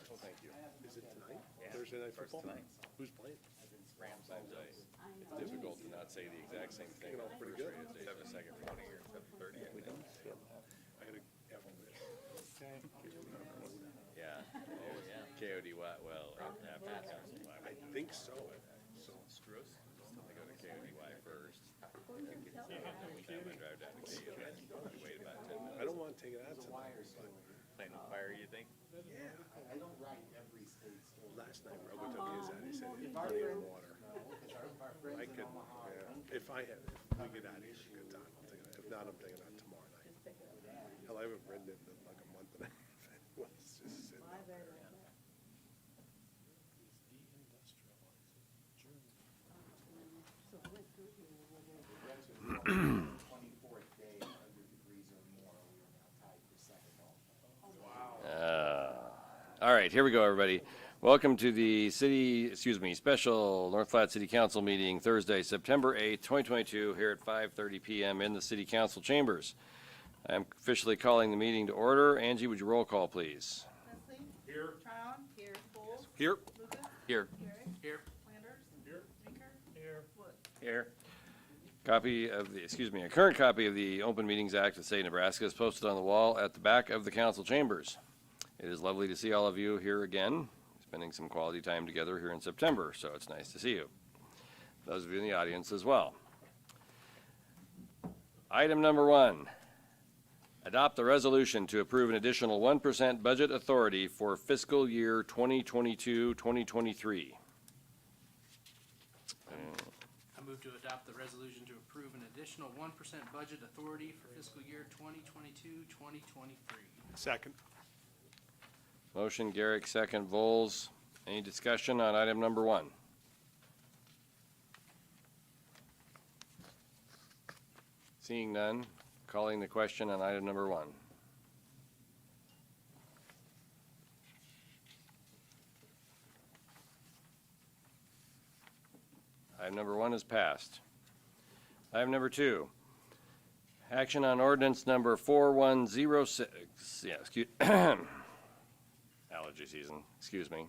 Oh, thank you. Is it tonight? Thursday night football? Tonight. Who's playing? Rams. It's difficult to not say the exact same thing. Taking off pretty good. 7-second 20 or 7:30. I gotta after this. Yeah. Oh, yeah. KOD, well, after the council. I think so. So Struss? I go to KODY first. Then I drive down to KOD. You wait about 10 minutes. I don't want to take it out tonight, but Playing the fire, you think? yeah. I don't write every state story. Last night Robo took his out. He said he'd play in water. I could, yeah. If we get out of here, a good time. I'm taking it. If not, I'm taking it out tomorrow night. Hell, I haven't ridden it in like a month and a half. Anyway, it's just sitting out there. Twenty-fourth day, 100 degrees or more, we are now tied for second all. All right, here we go, everybody. Welcome to the special North Platte City Council meeting Thursday, September 8th, 2022, here at 5:30 p.m. in the City Council chambers. I am officially calling the meeting to order. Angie, would you roll call, please? Leslie? Here. Tryon? Here. Bowles? Here. Lucas? Here. Gary? Here. Flanders? Here. Baker? Here. Wood? Here. A current copy of the Open Meetings Act of the State of Nebraska is posted on the wall at the back of the council chambers. It is lovely to see all of you here again, spending some quality time together here in September, so it's nice to see you. Those of you in the audience as well. Item number 1, adopt the resolution to approve an additional 1% budget authority for fiscal year 2022-2023. I move to adopt the resolution to approve an additional 1% budget authority for fiscal year 2022-2023. Second. Motion Garrick, second Vols. Any discussion on item number 1? Seeing none, calling the question on item number 1. Item number 1 is passed. Item number 2, action on ordinance number 4106. Yeah, allergy season, excuse me.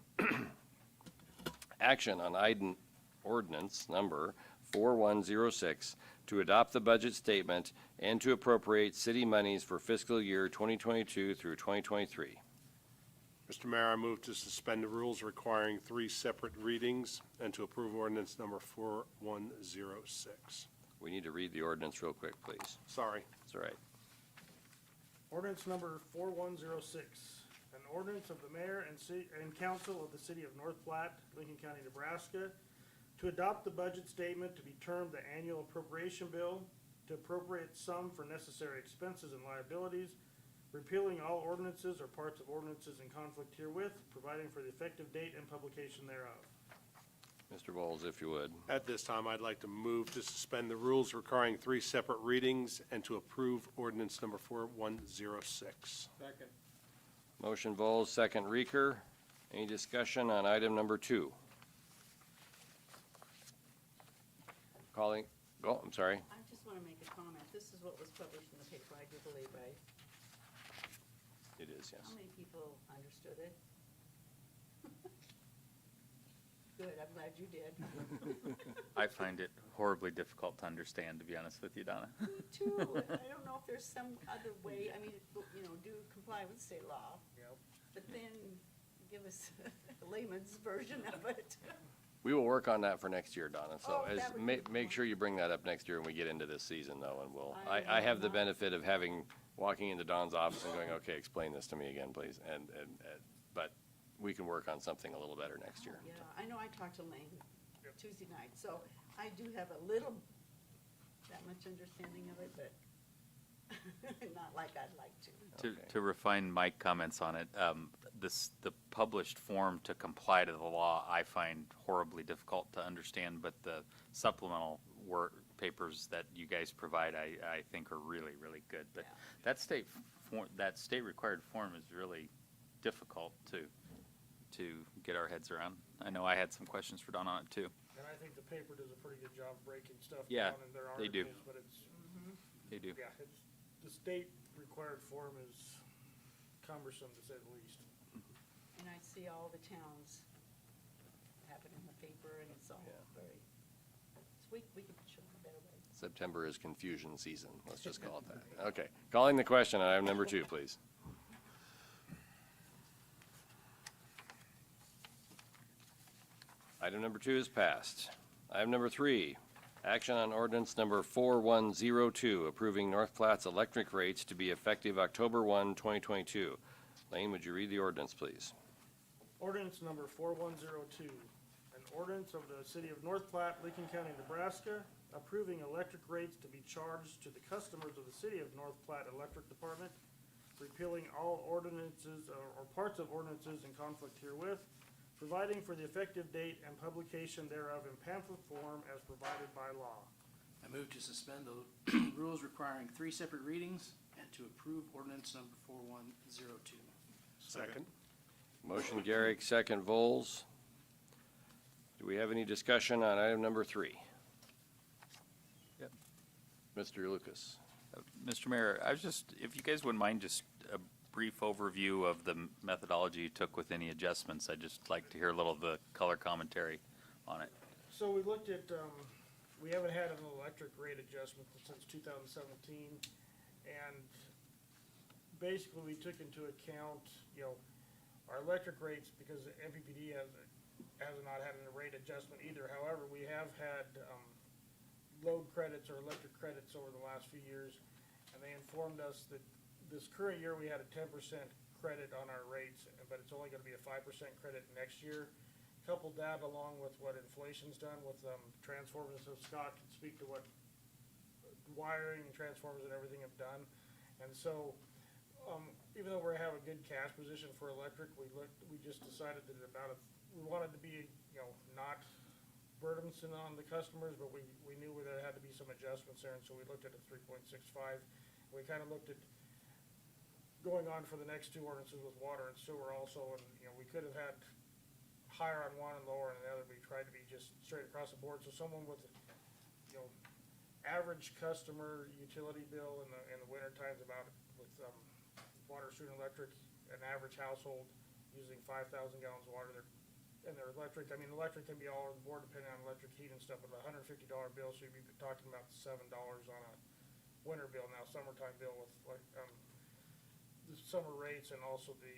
Action on ordinance number 4106 to adopt the budget statement and to appropriate city monies for fiscal year 2022 through 2023. Mr. Mayor, I move to suspend the rules requiring 3 separate readings and to approve ordinance number 4106. We need to read the ordinance real quick, please. Sorry. That's all right. Ordinance number 4106, an ordinance of the mayor and council of the city of North Platte, Lincoln County, Nebraska, to adopt the budget statement to be termed the annual appropriation bill, to appropriate sum for necessary expenses and liabilities, repealing all ordinances or parts of ordinances in conflict herewith, providing for the effective date and publication thereof. Mr. Bowles, if you would. At this time, I'd like to move to suspend the rules requiring 3 separate readings and to approve ordinance number 4106. Second. Motion Bowles, second Reeker. Any discussion on item number 2? Calling, I'm sorry. I just want to make a comment. This is what was published in the paper, I do believe, right? It is, yes. How many people understood it? Good, I'm glad you did. I find it horribly difficult to understand, to be honest with you, Donna. Me too. I don't know if there's some other way, I mean, do comply with state law. Yep. But then give us a layman's version of it. We will work on that for next year, Donna, so Oh, that would be make sure you bring that up next year when we get into this season, though, and I I have the will not. benefit of walking into Don's office and going, okay, explain this to me again, please, but we can work on something a little better next year. Yeah, I know I talked to Lane Tuesday night, so I do have a little, that much understanding of it, but not like I'd like to. Okay. To refine my comments on it, the published form to comply to the law, I find horribly difficult to understand, but the supplemental papers that you guys provide, I think are really, really good. But Yeah. that state required form is really difficult to get our heads around. I know I had some questions for Don on it too. And I think the paper does a pretty good job breaking stuff Yeah, down in their they do. articles, but it's, They do. yeah, it's, the state required form is cumbersome to say the least. And I see all the towns have it in the paper, and it's all Yeah. very, so we could show them a better way. September is confusion season, let's just call it that. Okay, calling the question on item number 2, please. Item number 2 is passed. Item number 3, action on ordinance number 4102, approving North Platte's electric rates to be effective October 1, 2022. Lane, would you read the ordinance, please? Ordinance number 4102, an ordinance of the city of North Platte, Lincoln County, Nebraska, approving electric rates to be charged to the customers of the city of North Platte Electric Department, repealing all ordinances or parts of ordinances in conflict herewith, providing for the effective date and publication thereof in pamphlet form as provided by law. I move to suspend the rules requiring 3 separate readings and to approve ordinance number 4102. Second. Motion Garrick, second Vols. Do we have any discussion on item number 3? Yep. Mr. Lucas. Mr. Mayor, I was just, if you guys wouldn't mind, just a brief overview of the methodology you took with any adjustments. I'd just like to hear a little of the color commentary on it. So we looked at, we haven't had an electric rate adjustment since 2017, and basically we took into account, our electric rates, because the MPPD has not had a rate adjustment either. However, we have had load credits or electric credits over the last few years, and they informed us that this current year we had a 10% credit on our rates, but it's only going to be a 5% credit next year. Coupled that along with what inflation's done with transformers, so Scott can speak to what wiring and transformers and everything have done. And so, even though we have a good cash position for electric, we just decided that we wanted to be, not burdensome on the customers, but we knew there had to be some adjustments there, and so we looked at a 3.65. We kind of looked at going on for the next 2 ordinances with water and sewer also, and, we could have had higher on one and lower on the other. We tried to be just straight across the board, so someone with, average customer utility bill in the winter times with water, sewer, and electric, an average household using 5,000 gallons of water, and their electric, electric can be all over the board depending on electric heat and stuff, but a $150 bill, so you'd be talking about $7 on a winter bill. Now, summertime bill with the summer rates and also the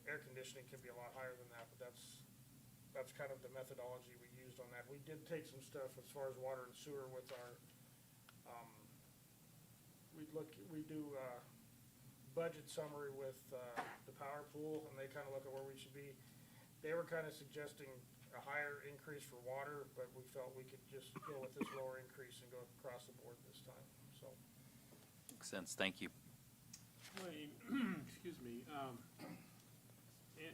air conditioning can be a lot higher than that, but that's kind of the methodology we used on that. We did take some stuff as far as water and sewer with our, we do budget summary with the power pool, and they kind of look at where we should be. They were kind of suggesting a higher increase for water, but we felt we could just go with this lower increase and go across the board this time, so. Makes sense. Thank you. Wayne, excuse me,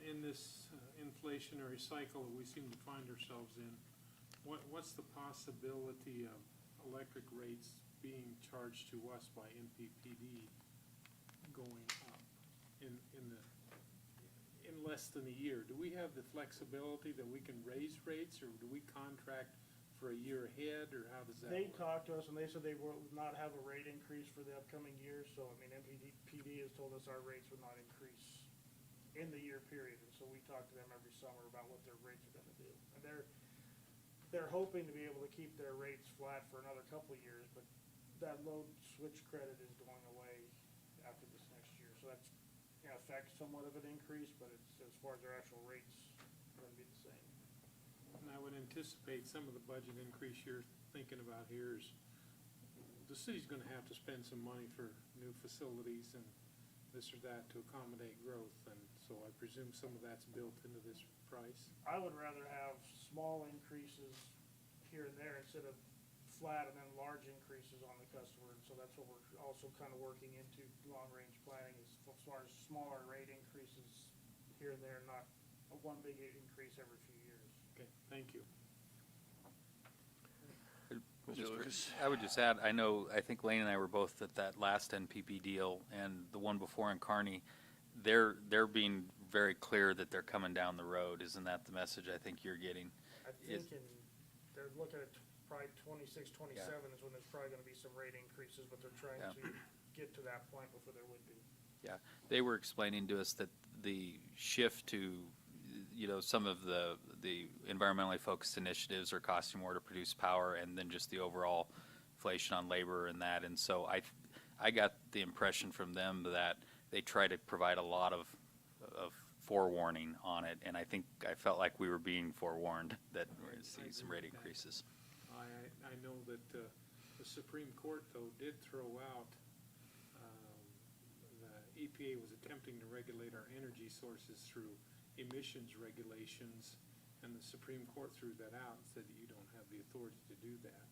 in this inflationary cycle that we seem to find ourselves in, what's the possibility of electric rates being charged to us by MPPD going up in less than a year? Do we have the flexibility that we can raise rates, or do we contract for a year ahead, or how does that They work? talked to us, and they said they will not have a rate increase for the upcoming year, so, MPPD has told us our rates would not increase in the year period, and so we talk to them every summer about what their rates are gonna do. And they're hoping to be able to keep their rates flat for another couple of years, but that load switch credit is going away after this next year, so that's gonna affect somewhat of an increase, but it's, as far as their actual rates, are gonna be the same. And I would anticipate some of the budget increase you're thinking about here is, the city's gonna have to spend some money for new facilities and this or that to accommodate growth, and so I presume some of that's built into this price. I would rather have small increases here and there instead of flat and then large increases on the customer, and so that's what we're also kind of working into long-range planning, is as far as smaller rate increases here and there, not a one big increase every few years. Okay, thank you. Mr. Lucas. I would just add, I think Lane and I were both at that last NPP deal and the one before in Kearney. They're being very clear that they're coming down the road. Isn't that the message I think you're getting? I think they're looking at probably 26, 27 is when there's probably gonna be some rate increases, but they're trying Yeah. to get to that point before there would be. Yeah, they were explaining to us that the shift to, some of the environmentally focused initiatives are costing more to produce power, and then just the overall inflation on labor and that. And so I got the impression from them that they try to provide a lot of forewarning on it, and I felt like we were being forewarned that we're going to see some rate increases. I know that the Supreme Court, though, did throw out, the EPA was attempting to regulate our energy sources through emissions regulations, and the Supreme Court threw that out and said that you don't have the authority to do that.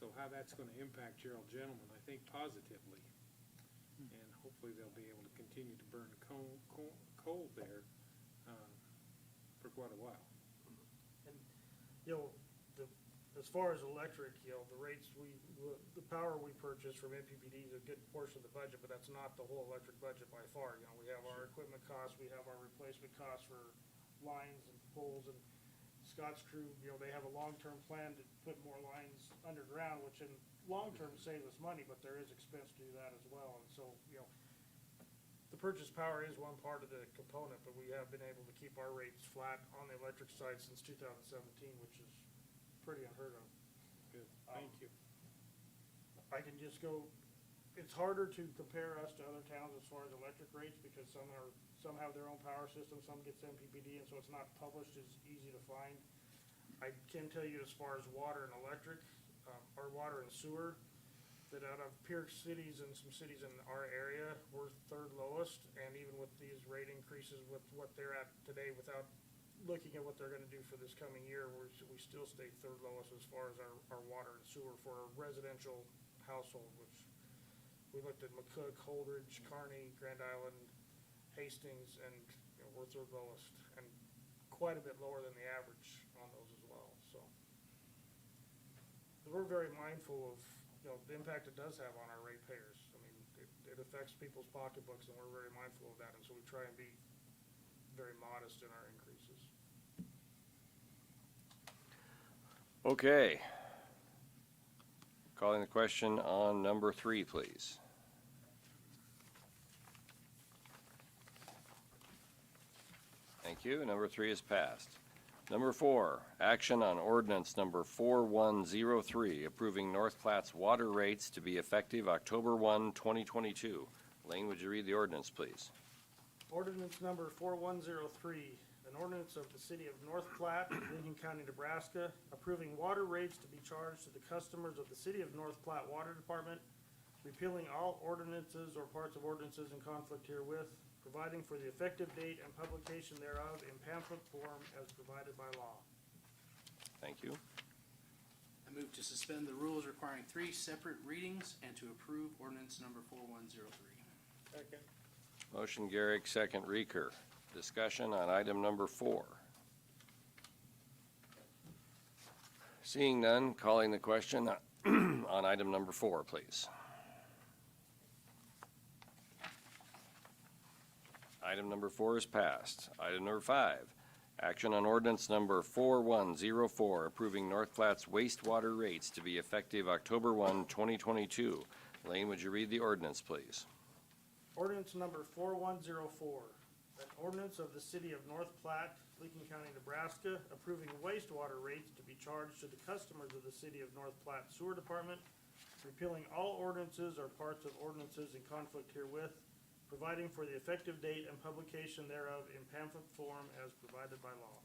So how that's going to impact Gerald Gentleman, I think positively. And hopefully they'll be able to continue to burn coal there for quite a while. As far as electric, the rates the power we purchase from MPPD is a good portion of the budget, but that's not the whole electric budget by far. We have our equipment costs, we have our replacement costs for lines and poles, and Scott's crew, they have a long-term plan to put more lines underground, which in long-term saves us money, but there is expense to do that as well. And so, the purchase power is one part of the component, but we have been able to keep our rates flat on the electric side since 2017, which is pretty unheard of. Good, thank you. I can just go, it's harder to compare us to other towns as far as electric rates, because some have their own power system, some gets MPPD, and so it's not published as easy to find. I can tell you as far as water and electric, or water and sewer, that out of peer cities and some cities in our area, we're third lowest, and even with these rate increases with what they're at today, without looking at what they're gonna do for this coming year, we still stay third lowest as far as our water and sewer for a residential household, which we looked at McCook, Holdridge, Kearney, Grand Island, Hastings, and we're third lowest, and quite a bit lower than the average on those as well. So we're very mindful of the impact it does have on our ratepayers. I mean, it affects people's pocketbooks, and we're very mindful of that, and so we try and be very modest in our increases. Okay. Calling the question on number 3, please. Thank you. Number 3 is passed. Number 4, action on ordinance number 4103, approving North Platte's water rates to be effective October 1, 2022. Lane, would you read the ordinance, please? Ordinance number 4103, an ordinance of the city of North Platte, Lincoln County, Nebraska, approving water rates to be charged to the customers of the city of North Platte Water Department, repealing all ordinances or parts of ordinances in conflict herewith, providing for the effective date and publication thereof in pamphlet form as provided by law. Thank you. I move to suspend the rules requiring 3 separate readings and to approve ordinance number 4103. Second. Motion Garrick, second Reeker. Discussion on item number 4. Seeing none, calling the question on item number 4, please. Item number 4 is passed. Item number 5, action on ordinance number 4104, approving North Platte's wastewater rates to be effective October 1, 2022. Lane, would you read the ordinance, please? Ordinance number 4104, an ordinance of the city of North Platte, Lincoln County, Nebraska, approving wastewater rates to be charged to the customers of the city of North Platte Sewer Department, repealing all ordinances or parts of ordinances in conflict herewith, providing for the effective date and publication thereof in pamphlet form as provided by law.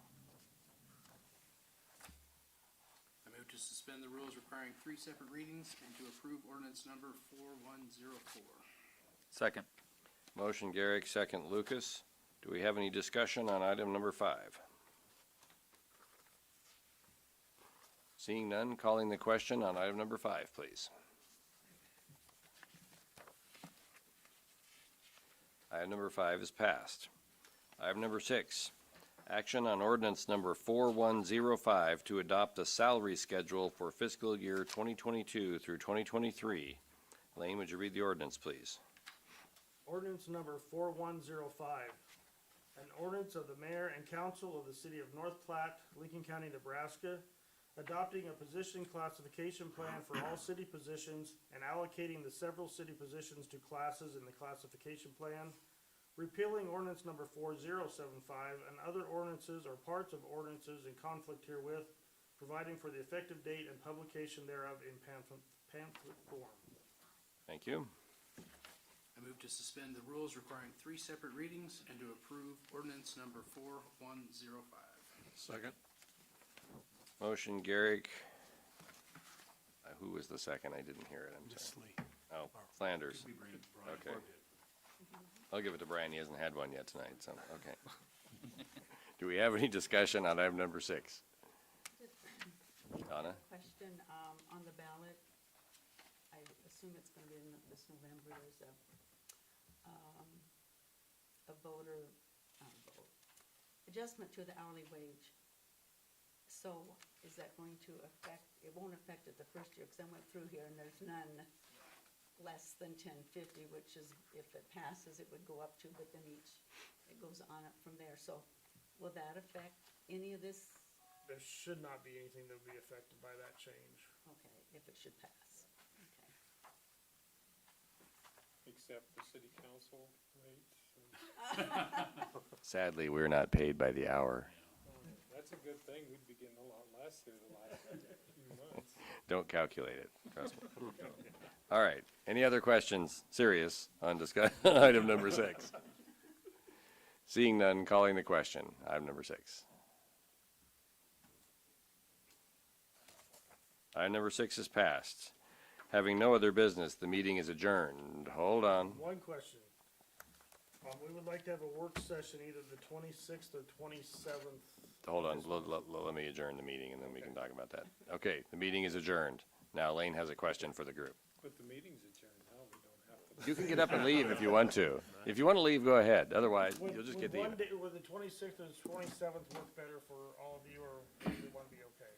I move to suspend the rules requiring 3 separate readings and to approve ordinance number 4104. Second. Motion Garrick, second Lucas. Do we have any discussion on item number 5? Seeing none, calling the question on item number 5, please. Item number 5 is passed. Item number 6, action on ordinance number 4105 to adopt a salary schedule for fiscal year 2022 through 2023. Lane, would you read the ordinance, please? Ordinance number 4105, an ordinance of the mayor and council of the city of North Platte, Lincoln County, Nebraska, adopting a position classification plan for all city positions and allocating the several city positions to classes in the classification plan, repealing ordinance number 4075 and other ordinances or parts of ordinances in conflict herewith, providing for the effective date and publication thereof in pamphlet form. Thank you. I move to suspend the rules requiring 3 separate readings and to approve ordinance number 4105. Second. Motion, Garrick. Who was the second? I didn't hear it. I'm sorry. Oh, Flanders. Okay. I'll give it to Brian. He hasn't had one yet tonight, so, okay. Do we have any discussion on item number 6? Donna? Question, on the ballot, I assume it's gonna be in this November, there's a voter, vote, adjustment to the hourly wage. So is that going to affect, it won't affect it the first year, because I went through here and there's none less than 1050, which is, if it passes, it would go up to, but then it goes on up from there. So will that affect any of this? There should not be anything that would be affected by that change. Okay, if it should pass. Okay. Except the city council rates. Sadly, we're not paid by the hour. That's a good thing. We'd be getting a lot less through the last few months. Don't calculate it, trust me. All right, any other questions, serious, on item number 6? Seeing none, calling the question, item number 6. Item number 6 is passed. Having no other business, the meeting is adjourned. Hold on. One question. We would like to have a work session either the 26th or 27th. Hold on, let me adjourn the meeting and then we can talk about that. Okay, the meeting is adjourned. Now Lane has a question for the group. But the meeting's adjourned, now we don't have to. You can get up and leave if you want to. If you want to leave, go ahead. Otherwise, you'll just get the. Would the 26th or the 27th work better for all of you, or does it want to be okay?